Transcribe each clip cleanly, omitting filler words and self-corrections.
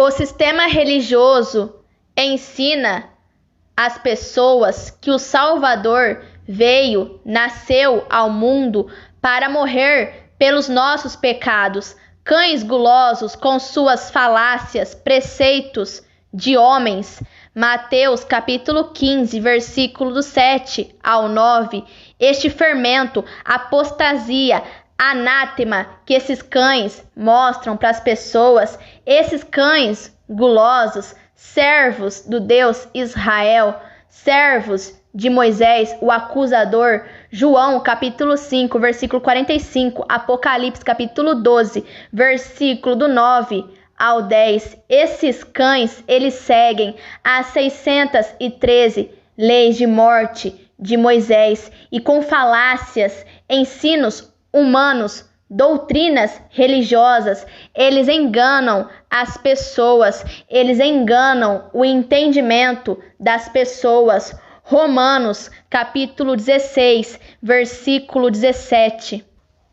O sistema religioso ensina as pessoas que o Salvador nasceu ao mundo para morrer pelos nossos pecados. Cães gulosos com suas falácias, preceitos de homens. Mateus capítulo 15, versículo do 7 ao 9. Este fermento, apostasia, anátema que esses cães mostram para as pessoas, esses cães gulosos, servos do Deus Israel, servos de Moisés, o acusador. João capítulo 5, versículo 45, Apocalipse capítulo 12, versículo do 9 ao 10. Esses cães, eles seguem as 613 leis de morte de Moisés e com falácias, ensinos humanos, doutrinas religiosas, eles enganam as pessoas, eles enganam o entendimento das pessoas. Romanos, capítulo 16, versículo 17.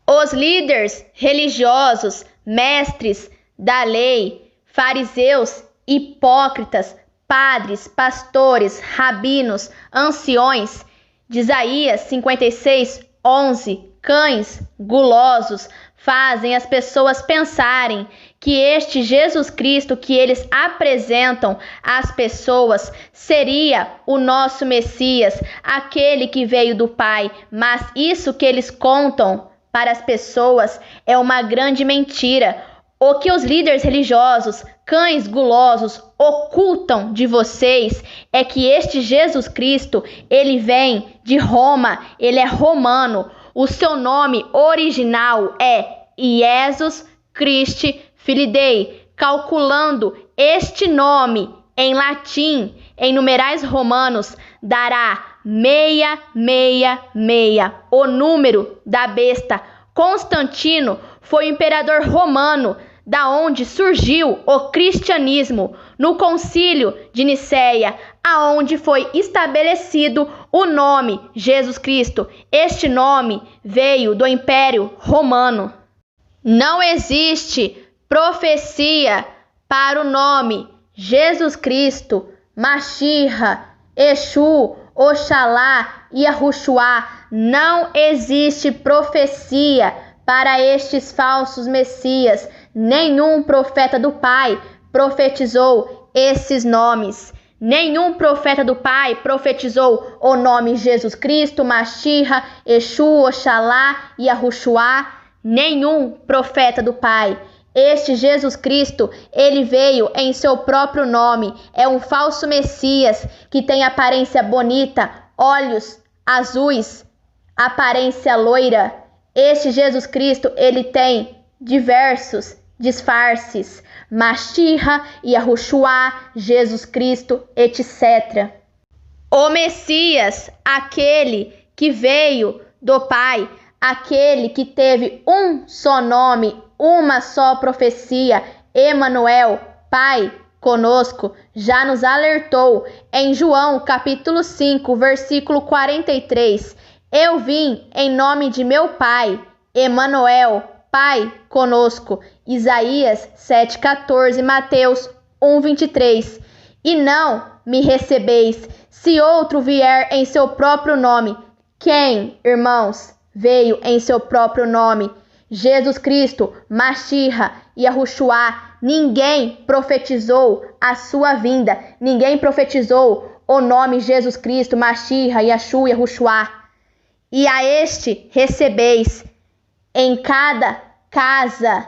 Os líderes religiosos, mestres da lei, fariseus, hipócritas, padres, pastores, rabinos, anciões, de Isaías 56, 11, cães gulosos fazem as pessoas pensarem que este Jesus Cristo que eles apresentam às pessoas seria o nosso Messias, aquele que veio do Pai. Mas isso que eles contam para as pessoas é uma grande mentira. O que os líderes religiosos, cães gulosos, ocultam de vocês é que este Jesus Cristo, ele vem de Roma, ele é romano. O seu nome original é Jesus Christi Filidei. Calculando este nome em latim, em numerais romanos, dará 666, o número da besta. Constantino foi o imperador romano, da onde surgiu o cristianismo, no concílio de Nicéia, aonde foi estabelecido o nome Jesus Cristo. Este nome veio do Império Romano. Não existe profecia para o nome Jesus Cristo, Machirra, Exu, Oxalá e Yahushua. Não existe profecia para estes falsos messias. Nenhum profeta do Pai profetizou esses nomes. Nenhum profeta do Pai profetizou o nome Jesus Cristo, Machirra, Exu, Oxalá e Yahushua. Nenhum profeta do Pai. Este Jesus Cristo, ele veio em seu próprio nome. É um falso Messias que tem aparência bonita, olhos azuis, aparência loira. Este Jesus Cristo, ele tem diversos disfarces. Machirra, Yahushua, Jesus Cristo, etc. O Messias, aquele que veio do Pai, aquele que teve um só nome, uma só profecia, Emanuel, Pai conosco, já nos alertou em João capítulo 5, versículo 43. Eu vim em nome de meu Pai, Emanuel, Pai conosco. Isaías 7,14, Mateus 1,23. E não me recebeis, se outro vier em seu próprio nome. Quem, irmãos, veio em seu próprio nome? Jesus Cristo, Machirra e Yahushua. Ninguém profetizou a sua vinda. Ninguém profetizou o nome Jesus Cristo, Machirra, Yahshua, Yahushua. E a este recebeis em cada casa,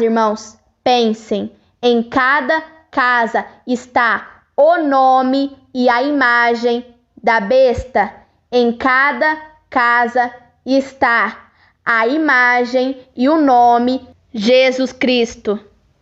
irmãos, pensem, em cada casa está o nome e a imagem da besta. Em cada casa está a imagem e o nome Jesus Cristo,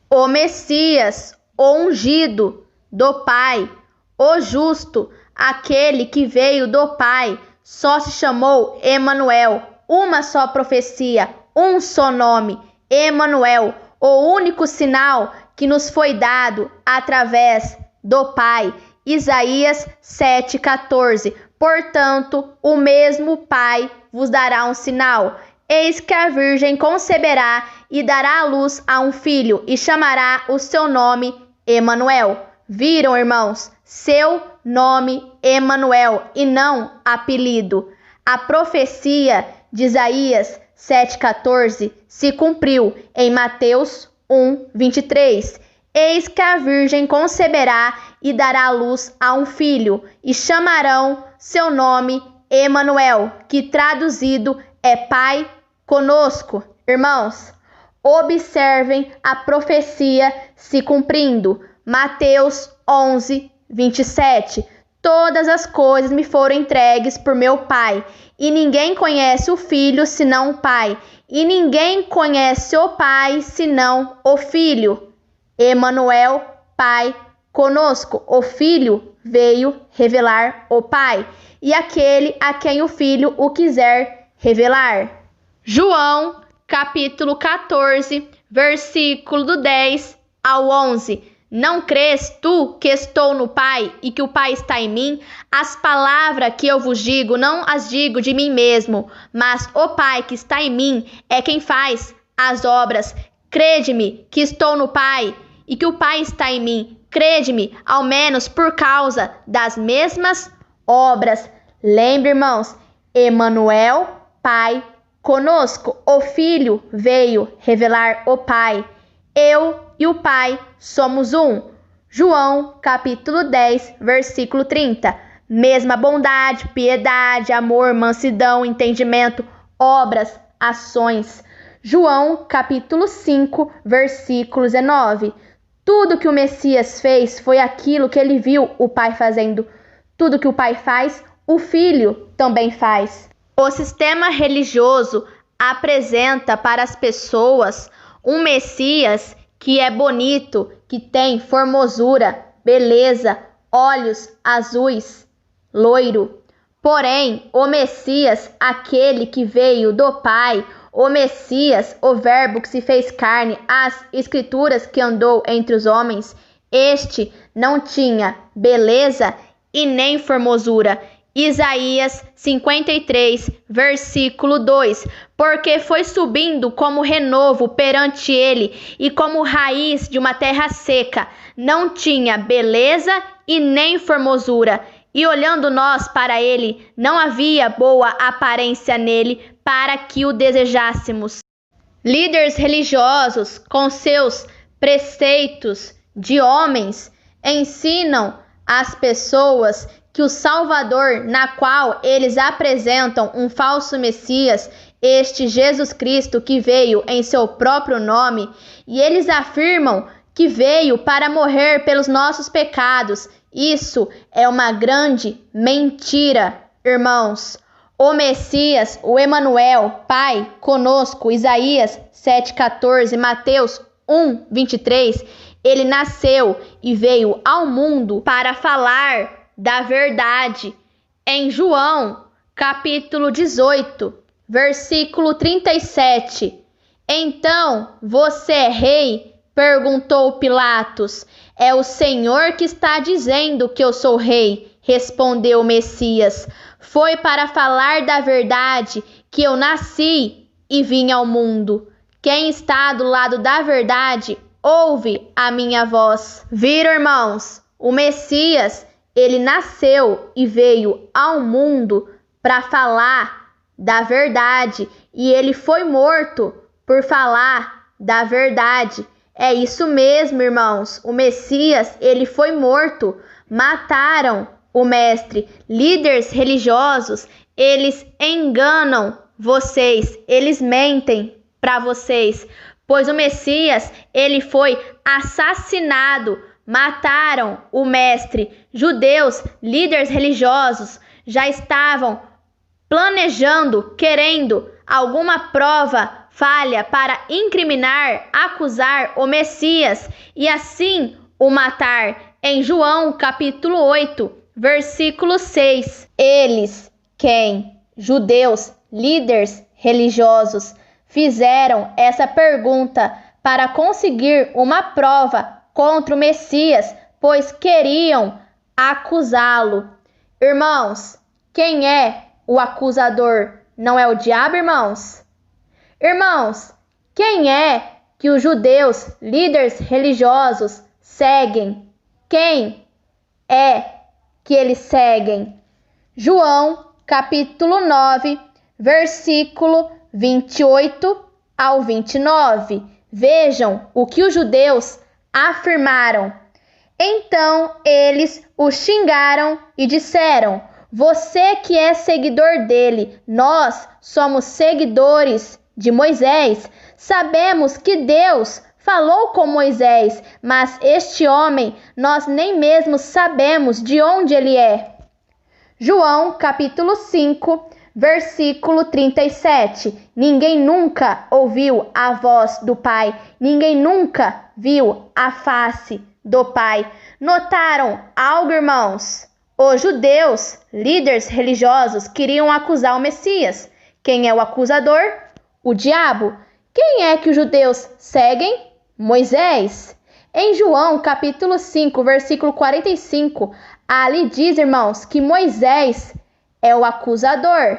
o Messias, o ungido do Pai, o justo, aquele que veio do Pai, só se chamou Emanuel. Uma só profecia, um só nome, Emanuel, o único sinal que nos foi dado através do Pai. Isaías 7,14. Portanto, o mesmo Pai vos dará um sinal. Eis que a Virgem conceberá e dará à luz a um filho, e chamará o seu nome Emanuel. Viram, irmãos? Seu nome Emanuel, e não apelido. A profecia de Isaías 7,14 se cumpriu em Mateus 1,23. Eis que a virgem conceberá e dará à luz a um filho, e chamarão seu nome Emanuel, que traduzido é Pai conosco. Irmãos, observem a profecia se cumprindo. Mateus 11:27. Todas as coisas me foram entregues por meu Pai, e ninguém conhece o Filho senão o Pai, e ninguém conhece o Pai senão o Filho. Emanuel, Pai conosco. O Filho veio revelar o Pai, e aquele a quem o Filho o quiser revelar. João, capítulo 14, versículo do 10 ao 11. Não crês tu que estou no Pai e que o Pai está em mim? As palavras que eu vos digo, não as digo de mim mesmo, mas o Pai que está em mim é quem faz as obras. Crede-me que estou no Pai e que o Pai está em mim. Crede-me, ao menos por causa das mesmas obras. Lembre, irmãos, Emanuel, Pai conosco. O Filho veio revelar o Pai. Eu e o Pai somos um. João, capítulo 10, versículo 30. Mesma bondade, piedade, amor, mansidão, entendimento, obras, ações. João, capítulo 5, versículo 19. Tudo que o Messias fez foi aquilo que ele viu o Pai fazendo. Tudo que o Pai faz, o Filho também faz. O sistema religioso apresenta para as pessoas um Messias que é bonito, que tem formosura, beleza, olhos azuis, loiro. Porém, o Messias, aquele que veio do Pai, o Messias, o Verbo que se fez carne, as Escrituras que andou entre os homens, este não tinha beleza e nem formosura. Isaías 53, versículo 2. Porque foi subindo como renovo perante ele, e como raiz de uma terra seca, não tinha beleza e nem formosura. E olhando nós para ele, não havia boa aparência nele para que o desejássemos. Líderes religiosos, com seus preceitos de homens, ensinam às pessoas que o Salvador, na qual eles apresentam um falso Messias, este Jesus Cristo que veio em seu próprio nome, e eles afirmam que veio para morrer pelos nossos pecados. Isso é uma grande mentira, irmãos. O Messias, o Emanuel, Pai conosco, Isaías 7,14, Mateus 1,23, ele nasceu e veio ao mundo para falar da verdade. Em João, capítulo 18, versículo 37. Então, você é rei? Perguntou Pilatos. É o Senhor que está dizendo que eu sou rei, respondeu o Messias. Foi para falar da verdade que eu nasci e vim ao mundo. Quem está do lado da verdade, ouve a minha voz. Viram, irmãos? O Messias, ele nasceu e veio ao mundo para falar da verdade, e ele foi morto por falar da verdade. É isso mesmo, irmãos. O Messias, ele foi morto. Mataram o mestre. Líderes religiosos, eles enganam vocês, eles mentem para vocês, pois o Messias, ele foi assassinado. Mataram o mestre. Judeus, líderes religiosos, já estavam planejando, querendo alguma prova falha para incriminar, acusar o Messias e assim o matar. Em João capítulo 8, versículo 6. Eles, quem? Judeus, líderes religiosos, fizeram essa pergunta para conseguir uma prova contra o Messias, pois queriam acusá-lo. Irmãos, quem é o acusador? Não é o diabo, irmãos? Irmãos, Quem é que os judeus, líderes religiosos, seguem? Quem é que eles seguem? João, capítulo 9, versículo 28 ao 29. Vejam o que os judeus afirmaram. Então eles o xingaram e disseram: você que é seguidor dele, nós somos seguidores de Moisés. Sabemos que Deus falou com Moisés, mas este homem nós nem mesmo sabemos de onde ele é. João, capítulo 5, versículo 37. Ninguém nunca ouviu a voz do Pai, ninguém nunca viu a face do Pai. Notaram algo, irmãos? Os judeus, líderes religiosos, queriam acusar o Messias. Quem é o acusador? O diabo. Quem é que os judeus seguem? Moisés. Em João, capítulo 5, versículo 45, ali diz, irmãos, que Moisés é o acusador.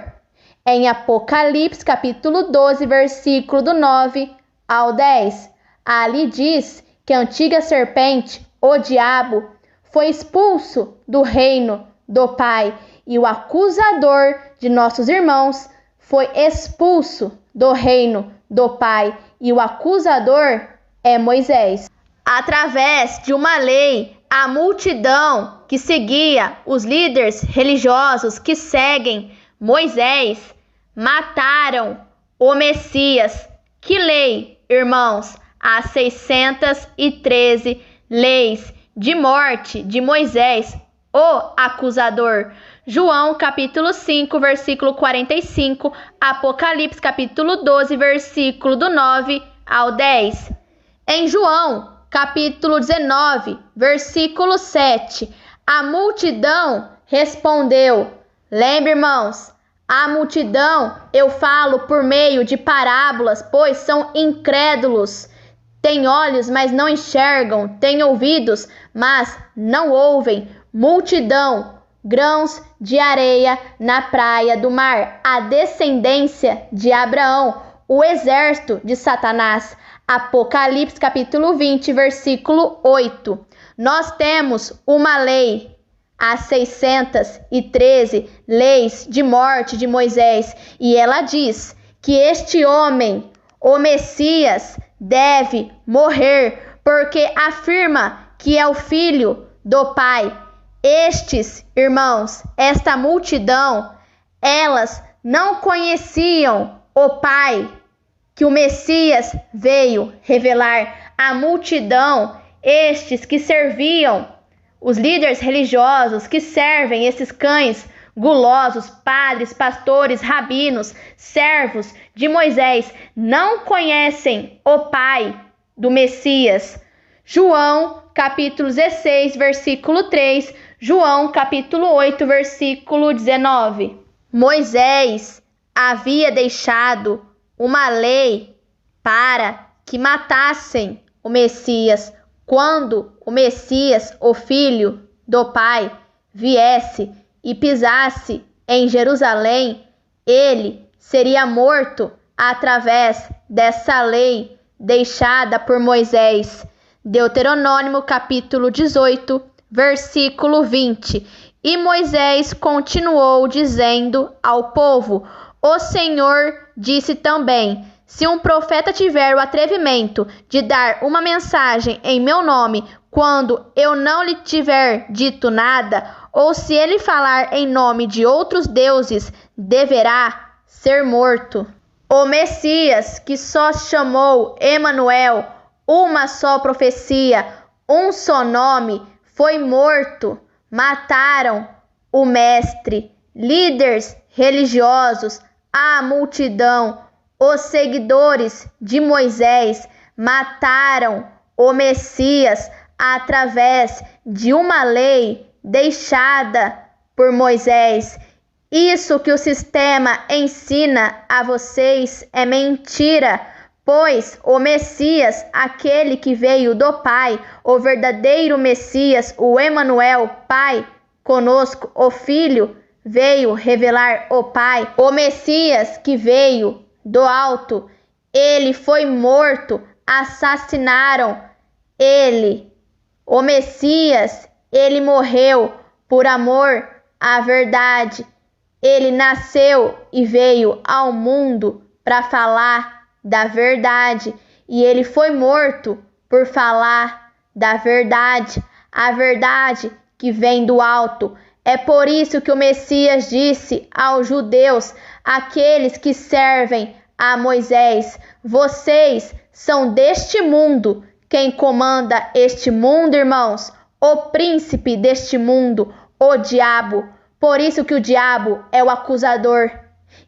Em Apocalipse, capítulo 12, versículo do 9 ao 10, ali diz que a antiga serpente, o diabo, foi expulso do reino do Pai e o acusador de nossos irmãos foi expulso do reino do Pai e o acusador é Moisés. Através de uma lei, a multidão que seguia os líderes religiosos que seguem Moisés mataram o Messias. Que lei, irmãos? As 613 leis de morte de Moisés, o acusador. João, capítulo 5, versículo 45, Apocalipse, capítulo 12, versículo do 9 ao 10. Em João, capítulo 19, versículo 7, a multidão respondeu. Lembre, irmãos, a multidão eu falo por meio de parábolas, pois são incrédulos. Têm olhos, mas não enxergam, têm ouvidos, mas não ouvem. Multidão, grãos de areia na praia do mar, a descendência de Abraão, o exército de Satanás. Apocalipse, capítulo 20, versículo 8. Nós temos uma lei, as 613 leis de morte de Moisés, e ela diz que este homem, o Messias, deve morrer, porque afirma que é o filho do Pai. Estes, irmãos, esta multidão, elas não conheciam o Pai que o Messias veio revelar. A multidão, estes que serviam, os líderes religiosos que servem esses cães gulosos, padres, pastores, rabinos, servos de Moisés, não conhecem o Pai do Messias. João, capítulo 16, versículo 3, João, capítulo 8, versículo 19. Moisés havia deixado uma lei para que matassem o Messias. Quando o Messias, o Filho do Pai, viesse e pisasse em Jerusalém, ele seria morto através dessa lei deixada por Moisés. Deuteronômio, capítulo 18, versículo 20. E Moisés continuou dizendo ao povo: o Senhor disse também: se um profeta tiver o atrevimento de dar uma mensagem em meu nome, quando eu não lhe tiver dito nada, ou se ele falar em nome de outros deuses, deverá ser morto. O Messias, que só chamou Emanuel, uma só profecia, um só nome, foi morto. Mataram o mestre, líderes religiosos, a multidão, os seguidores de Moisés mataram o Messias através de uma lei deixada por Moisés. Isso que o sistema ensina a vocês é mentira, pois o Messias, aquele que veio do Pai, o verdadeiro Messias, o Emanuel, Pai conosco, o Filho, veio revelar o Pai. O Messias que veio do alto, ele foi morto, assassinaram ele. O Messias, ele morreu por amor à verdade. Ele nasceu e veio ao mundo para falar da verdade. E ele foi morto por falar da verdade, a verdade que vem do alto. É por isso que o Messias disse aos judeus, aqueles que servem a Moisés: vocês são deste mundo. Quem comanda este mundo, irmãos? O príncipe deste mundo, o diabo. Por isso que o diabo é o acusador.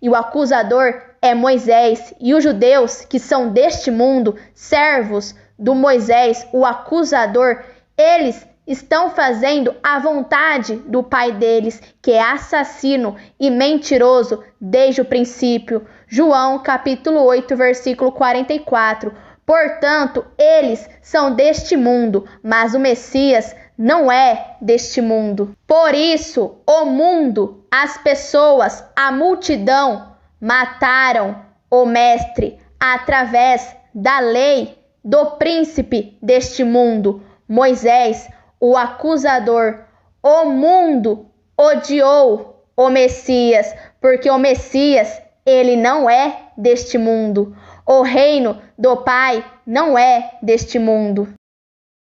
E o acusador é Moisés. E os judeus que são deste mundo, servos do Moisés, o acusador, eles estão fazendo a vontade do pai deles, que é assassino e mentiroso desde o princípio. João capítulo 8, versículo 44. Portanto, eles são deste mundo, mas o Messias não é deste mundo. Por isso, o mundo, as pessoas, a multidão mataram o Mestre através da lei do príncipe deste mundo, Moisés, o acusador. O mundo odiou o Messias, porque o Messias, ele não é deste mundo. O reino do Pai não é deste mundo.